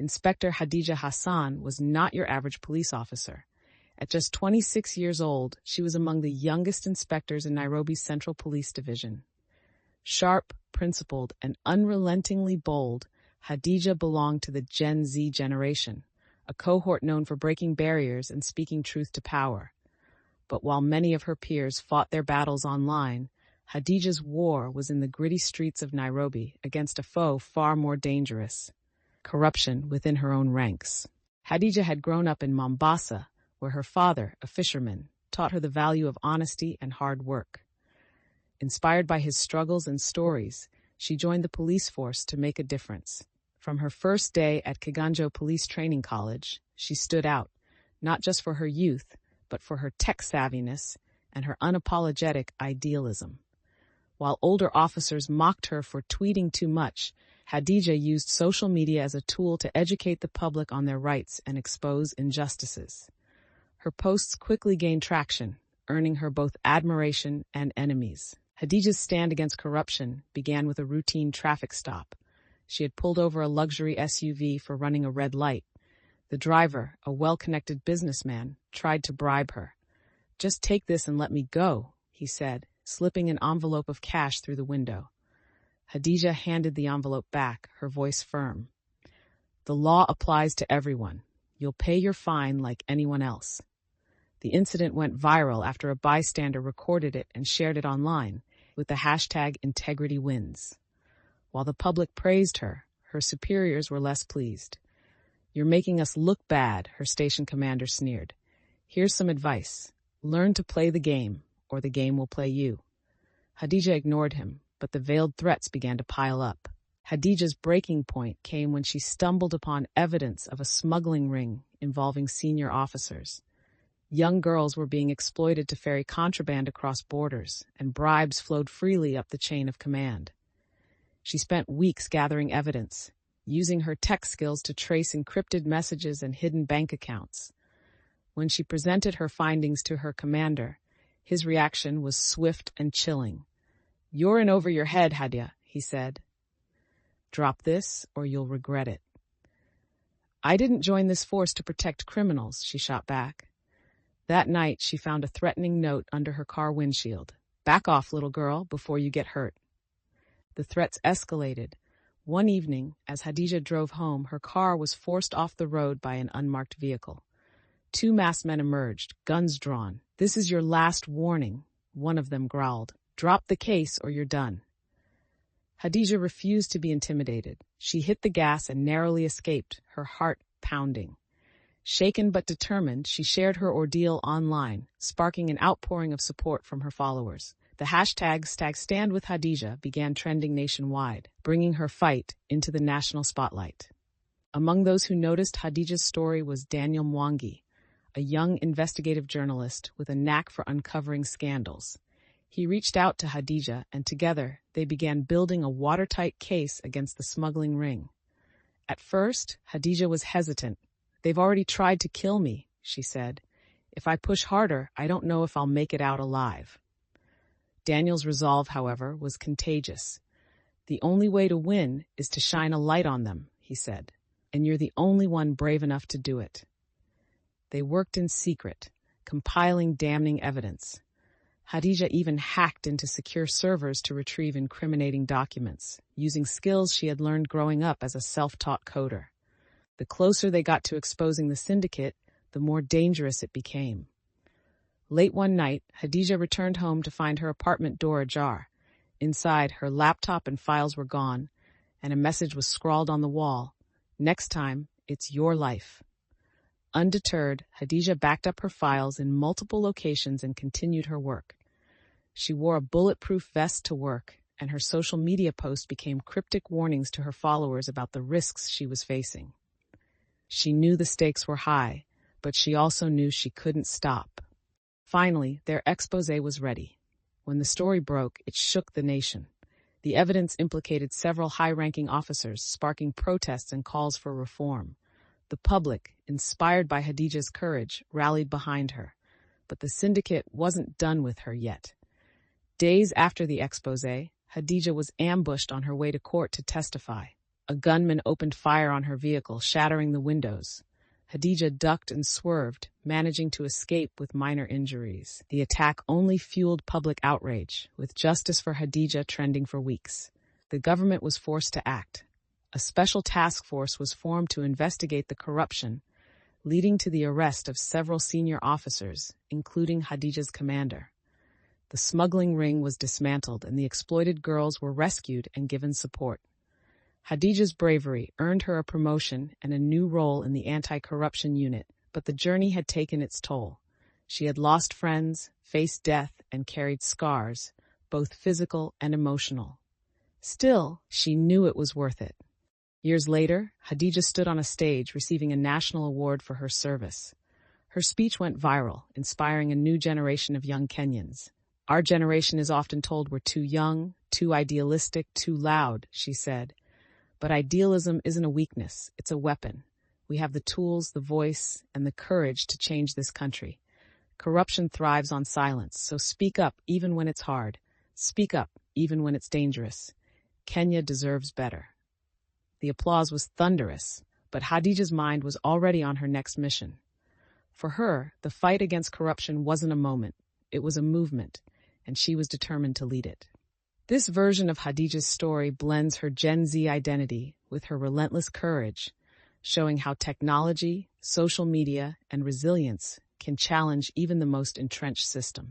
Inspector Hadija Hassan was not your average police officer. At just 26 years old, she was among the youngest inspectors in Nairobi's Central Police Division. Sharp, principled, and unrelentingly bold, Hadija belonged to the Gen Z generation, a cohort known for breaking barriers and speaking truth to power. But while many of her peers fought their battles online, Hadija's war was in the gritty streets of Nairobi against a foe far more dangerous: corruption within her own ranks. Hadija had grown up in Mombasa, where her father, a fisherman, taught her the value of honesty and hard work. Inspired by his struggles and stories, she joined the police force to make a difference. From her first day at Kiganjo Police Training College, she stood out, not just for her youth, but for her tech savviness and her unapologetic idealism. While older officers mocked her for tweeting too much, Hadija used social media as a tool to educate the public on their rights and expose injustices. Her posts quickly gained traction, earning her both admiration and enemies. Hadija's stand against corruption began with a routine traffic stop. She had pulled over a luxury SUV for running a red light. The driver, a well-connected businessman, tried to bribe her. "Just take this and let me go," he said, slipping an envelope of cash through the window. Hadija handed the envelope back, her voice firm. "The law applies to everyone. You'll pay your fine like anyone else." The incident went viral after a bystander recorded it and shared it online with the hashtag #IntegrityWins. While the public praised her, her superiors were less pleased. "You're making us look bad," her station commander sneered. "Here's some advice. Learn to play the game, or the game will play you." Hadija ignored him, but the veiled threats began to pile up. Hadija's breaking point came when she stumbled upon evidence of a smuggling ring involving senior officers. Young girls were being exploited to ferry contraband across borders, and bribes flowed freely up the chain of command. She spent weeks gathering evidence, using her tech skills to trace encrypted messages and hidden bank accounts. When she presented her findings to her commander, his reaction was swift and chilling. "You're in over your head, Hadija," he said. "Drop this, or you'll regret it." "I didn't join this force to protect criminals," she shot back. That night, she found a threatening note under her car windshield. "Back off, little girl, before you get hurt." The threats escalated. One evening, as Hadija drove home, her car was forced off the road by an unmarked vehicle. Two masked men emerged, guns drawn. "This is your last warning," one of them growled. "Drop the case or you're done." Hadija refused to be intimidated. She hit the gas and narrowly escaped, her heart pounding. Shaken but determined, she shared her ordeal online, sparking an outpouring of support from her followers. The hashtag #StandWithHadija began trending nationwide, bringing her fight into the national spotlight. Among those who noticed Hadija's story was Daniel Mwangi, a young investigative journalist with a knack for uncovering scandals. He reached out to Hadija, and together they began building a watertight case against the smuggling ring. At first, Hadija was hesitant. "They've already tried to kill me," she said. "If I push harder, I don't know if I'll make it out alive." Daniel's resolve, however, was contagious. "The only way to win is to shine a light on them," he said, "and you're the only one brave enough to do it." They worked in secret, compiling damning evidence. Hadija even hacked into secure servers to retrieve incriminating documents, using skills she had learned growing up as a self-taught coder. The closer they got to exposing the syndicate, the more dangerous it became. Late one night, Hadija returned home to find her apartment door ajar. Inside, her laptop and files were gone, and a message was scrawled on the wall. "Next time, it's your life." Undeterred, Hadija backed up her files in multiple locations and continued her work. She wore a bulletproof vest to work, and her social media posts became cryptic warnings to her followers about the risks she was facing. She knew the stakes were high, but she also knew she couldn't stop. Finally, their exposé was ready. When the story broke, it shook the nation. The evidence implicated several high-ranking officers, sparking protests and calls for reform. The public, inspired by Hadija's courage, rallied behind her. But the syndicate wasn't done with her yet. Days after the exposé, Hadija was ambushed on her way to court to testify. A gunman opened fire on her vehicle, shattering the windows. Hadija ducked and swerved, managing to escape with minor injuries. The attack only fueled public outrage, with justice for Hadija trending for weeks. The government was forced to act. A special task force was formed to investigate the corruption, leading to the arrest of several senior officers, including Hadija's commander. The smuggling ring was dismantled and the exploited girls were rescued and given support. Hadija's bravery earned her a promotion and a new role in the anti-corruption unit, but the journey had taken its toll. She had lost friends, faced death, and carried scars, both physical and emotional. Still, she knew it was worth it. Years later, Hadija stood on a stage receiving a national award for her service. Her speech went viral, inspiring a new generation of young Kenyans. "Our generation is often told we're too young, too idealistic, too loud," she said. But idealism isn't a weakness, it's a weapon. We have the tools, the voice, and the courage to change this country. Corruption thrives on silence, so speak up even when it's hard. Speak up even when it's dangerous. Kenya deserves better. The applause was thunderous, but Hadija's mind was already on her next mission. For her, the fight against corruption wasn't a moment, it was a movement, and she was determined to lead it. This version of Hadija's story blends her Gen Z identity with her relentless courage, showing how technology, social media, and resilience can challenge even the most entrenched systems.